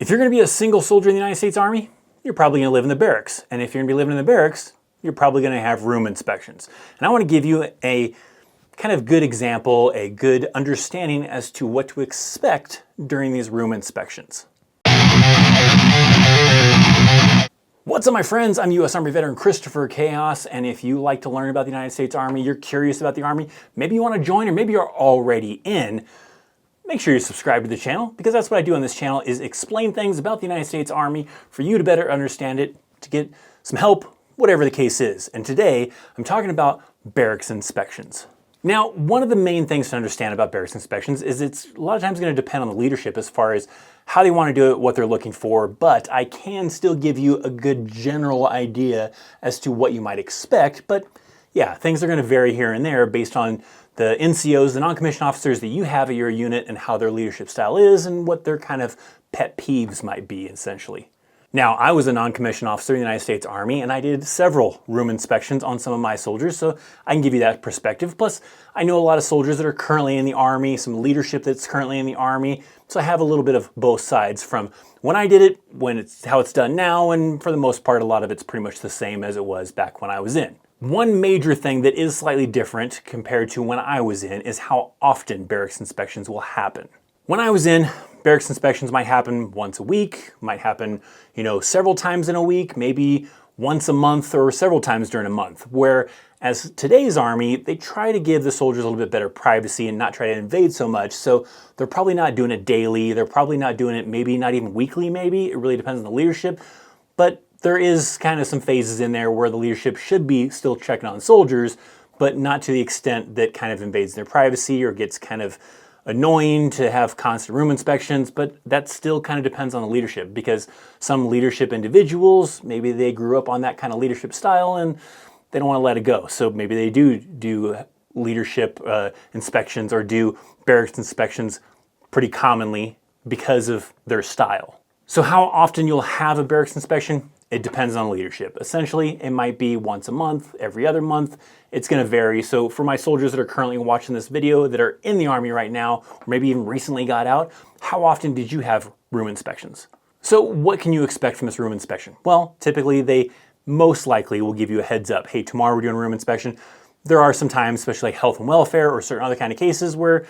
If you're going to be a single soldier in the United States Army, you're probably going to live in the barracks. And if you're going to be living in the barracks, you're probably going to have room inspections. And I want to give you a kind of good example, a good understanding as to what to expect during these room inspections. What's up, my friends? I'm U.S. Army veteran Christopher Chaos, and if you like to learn about the United States Army, you're curious about the Army, maybe you want to join, or maybe you're already in, make sure you subscribe to the channel, because that's what I do on this channel, is explain things about the United States Army for you to better understand it, to get some help, whatever the case is. And today, I'm talking about barracks inspections. Now, one of the main things to understand about barracks inspections is it's a lot of times going to depend on the leadership as far as how they want to do it, what they're looking for, but I can still give you a good general idea as to what you might expect. But yeah, things are going to vary here and there based on the NCOs, the non-commissioned officers that you have at your unit, and how their leadership style is and what their kind of pet peeves might be, essentially. Now, I was a non-commissioned officer in the United States Army, and I did several room inspections on some of my soldiers, so I can give you that perspective. Plus, I know a lot of soldiers that are currently in the Army, some leadership that's currently in the Army, so I have a little bit of both sides from when I did it, how it's done now, and for the most part, a lot of it's pretty much the same as it was back when I was in. One major thing that is slightly different compared to when I was in is how often barracks inspections will happen. When I was in, barracks inspections might happen once a week, might happen, several times in a week, maybe once a month or several times during a month. Whereas today's Army, they try to give the soldiers a little bit better privacy and not try to invade so much. So they're probably not doing it daily. They're probably not doing it maybe not even weekly, maybe. It really depends on the leadership. But there is kind of some phases in there where the leadership should be still checking on soldiers, but not to the extent that kind of invades their privacy or gets kind of annoying to have constant room inspections. But that still kind of depends on the leadership, because some leadership individuals, maybe they grew up on that kind of leadership style and they don't want to let it go. So maybe they do leadership inspections or do barracks inspections pretty commonly because of their style. So how often you'll have a barracks inspection? It depends on leadership. Essentially, it might be once a month, every other month. It's going to vary. So for my soldiers that are currently watching this video that are in the Army right now, or maybe even recently got out, how often did you have room inspections? So what can you expect from this room inspection? Well, typically they most likely will give you a heads up. Hey, tomorrow we're doing a room inspection. There are some times, especially like health and welfare or certain other kind of cases, where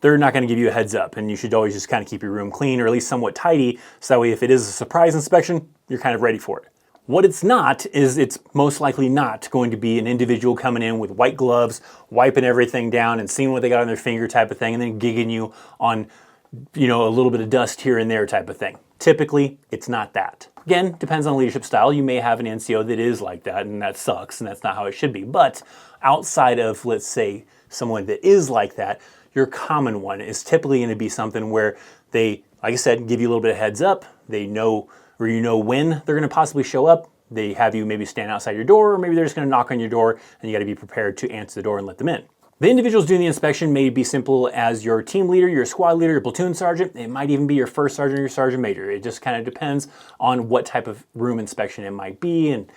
they're not going to give you a heads up, and you should always just kind of keep your room clean or at least somewhat tidy, so that way if it is a surprise inspection, you're kind of ready for it. What it's not is it's most likely not going to be an individual coming in with white gloves, wiping everything down and seeing what they got on their finger type of thing, and then gigging you on, a little bit of dust here and there type of thing. Typically, it's not that. Again, depends on leadership style. You may have an NCO that is like that, and that sucks, and that's not how it should be. But outside of, let's say, someone that is like that, your common one is typically going to be something where they, like I said, give you a little bit of heads up. They know, or when they're going to possibly show up. They have you maybe stand outside your door, or maybe they're just going to knock on your door, and you got to be prepared to answer the door and let them in. The individuals doing the inspection may be simple as your team leader, your squad leader, your platoon sergeant. It might even be your first sergeant or your sergeant major. It just kind of depends on what type of room inspection it might be and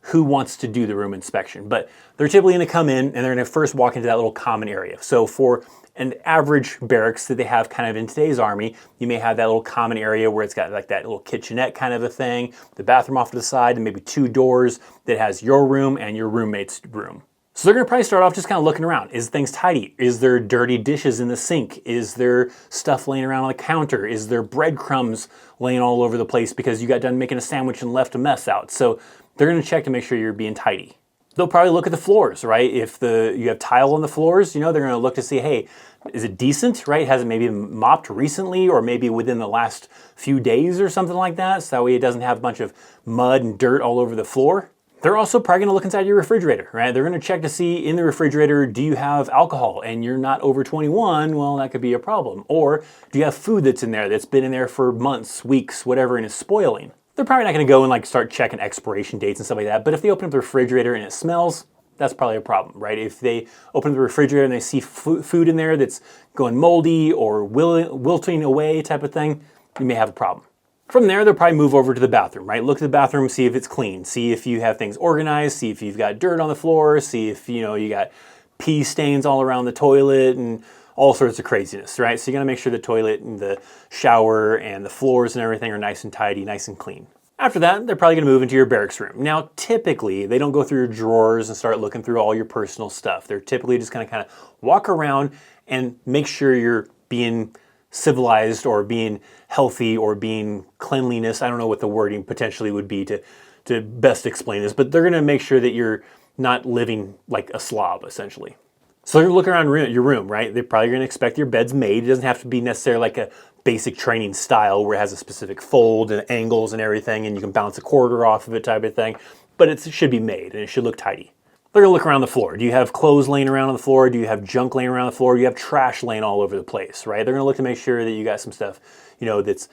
who wants to do the room inspection. But they're typically going to come in and they're going to first walk into that little common area. So for an average barracks that they have kind of in today's Army, you may have that little common area where it's got like that little kitchenette kind of a thing, the bathroom off to the side, and maybe two doors that has your room and your roommate's room. So they're going to probably start off just kind of looking around. Is things tidy? Is there dirty dishes in the sink? Is there stuff laying around on the counter? Is there breadcrumbs laying all over the place because you got done making a sandwich and left a mess out? So they're going to check to make sure you're being tidy. They'll probably look at the floors, right? If you have tile on the floors, they're going to look to see, hey, is it decent, right? Has it maybe been mopped recently or maybe within the last few days or something like that? So that way it doesn't have a bunch of mud and dirt all over the floor. They're also probably going to look inside your refrigerator, right? They're going to check to see in the refrigerator, do you have alcohol and you're not over 21? Well, that could be a problem. Or do you have food that's in there that's been in there for months, weeks, whatever, and is spoiling? They're probably not going to go and start checking expiration dates and stuff like that. But if they open up the refrigerator and it smells, that's probably a problem, right? If they open up the refrigerator and they see food in there that's going moldy or wilting away type of thing, you may have a problem. From there, they'll probably move over to the bathroom, right? Look at the bathroom, see if it's clean, see if you have things organized, see if you've got dirt on the floor, see if, you got pee stains all around the toilet and all sorts of craziness, right? So you gotta make sure the toilet and the shower and the floors and everything are nice and tidy, nice and clean. After that, they're probably gonna move into your barracks room. Now, typically, they don't go through your drawers and start looking through all your personal stuff. They're typically just gonna kind of walk around and make sure you're being civilized or being healthy or being cleanliness. I don't know what the wording potentially would be to best explain this, but they're gonna make sure that you're not living like a slob, essentially. So you're looking around your room, right? They're probably gonna expect your bed's made. It doesn't have to be necessarily like a basic training style where it has a specific fold and angles and everything and you can bounce a quarter off of it type of thing, but it should be made and it should look tidy. They're gonna look around the floor. Do you have clothes laying around on the floor? Do you have junk laying around the floor? Do you have trash laying all over the place, right? They're gonna look to make sure that you got some stuff, that's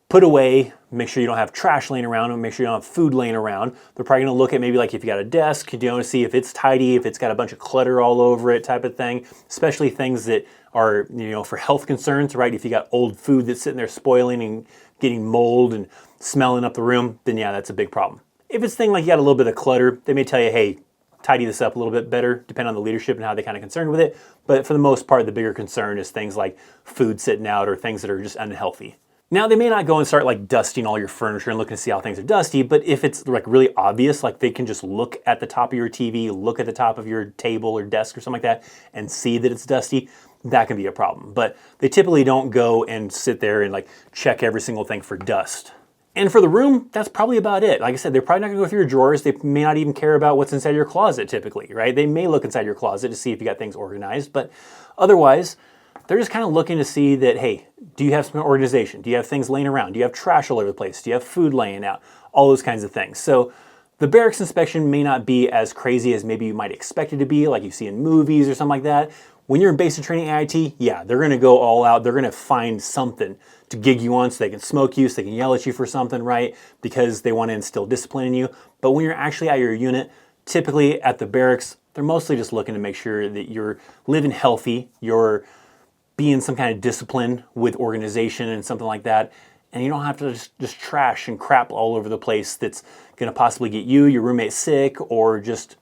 put away, make sure you don't have trash laying around, and make sure you don't have food laying around. They're probably gonna look at maybe like if you got a desk, to see if it's tidy, if it's got a bunch of clutter all over it type of thing, especially things that are, for health concerns, right? If you got old food that's sitting there spoiling and getting mold and smelling up the room, then yeah, that's a big problem. If it's thing like you got a little bit of clutter, they may tell you, hey, tidy this up a little bit better, depending on the leadership and how they're kind of concerned with it. But for the most part, the bigger concern is things like food sitting out or things that are just unhealthy. Now, they may not go and start like dusting all your furniture and looking to see how things are dusty, but if it's like really obvious, like they can just look at the top of your TV, look at the top of your table or desk or something like that and see that it's dusty, that can be a problem. But they typically don't go and sit there and like check every single thing for dust. And for the room, that's probably about it. Like I said, they're probably not gonna go through your drawers. They may not even care about what's inside your closet typically, right? They may look inside your closet to see if you got things organized, but otherwise, they're just kind of looking to see that, hey, do you have some organization? Do you have things laying around? Do you have trash all over the place? Do you have food laying out? All those kinds of things. So the barracks inspection may not be as crazy as maybe you might expect it to be, like you see in movies or something like that. When you're in basic training AIT, yeah, they're gonna go all out. They're gonna find something to gig you on so they can smoke you, so they can yell at you for something, right? Because they wanna instill discipline in you. But when you're actually at your unit, typically at the barracks, they're mostly just looking to make sure that you're living healthy, you're being some kind of discipline with organization and something like that. And you don't have to just trash and crap all over the place that's gonna possibly get you, your roommate sick, or just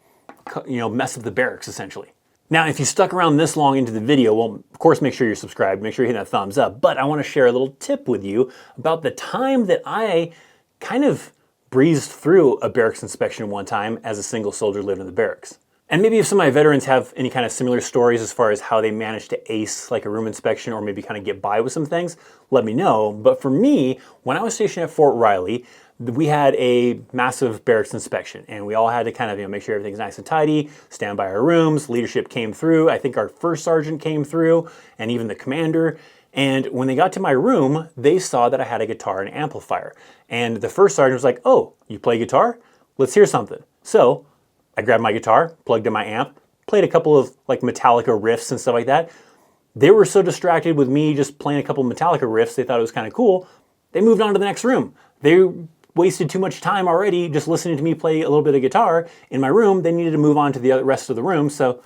mess up the barracks essentially. Now, if you stuck around this long into the video, well, of course, make sure you're subscribed, make sure you hit that thumbs up, but I wanna share a little tip with you about the time that I kind of breezed through a barracks inspection one time as a single soldier living in the barracks. And maybe if some of my veterans have any kind of similar stories as far as how they managed to ace like a room inspection or maybe kind of get by with some things, let me know. But for me, when I was stationed at Fort Riley, we had a massive barracks inspection and we all had to kind of make sure everything's nice and tidy, stand by our rooms. Leadership came through. I think our first sergeant came through and even the commander. And when they got to my room, they saw that I had a guitar and amplifier. And the first sergeant was like, oh, you play guitar? Let's hear something. So I grabbed my guitar, plugged in my amp, played a couple of like Metallica riffs and stuff like that. They were so distracted with me just playing a couple of Metallica riffs, they thought it was kind of cool. They moved on to the next room. They wasted too much time already just listening to me play a little bit of guitar in my room. They needed to move on to the rest of the room. So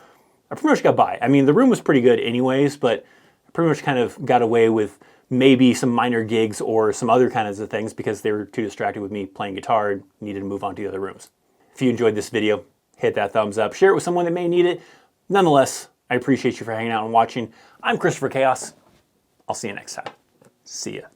I pretty much got by. I mean, the room was pretty good anyways, but I pretty much kind of got away with maybe some minor gigs or some other kinds of things because they were too distracted with me playing guitar and needed to move on to the other rooms. If you enjoyed this video, hit that thumbs up, share it with someone that may need it. Nonetheless, I appreciate you for hanging out and watching. I'm Christopher Chaos. I'll see you next time. See ya.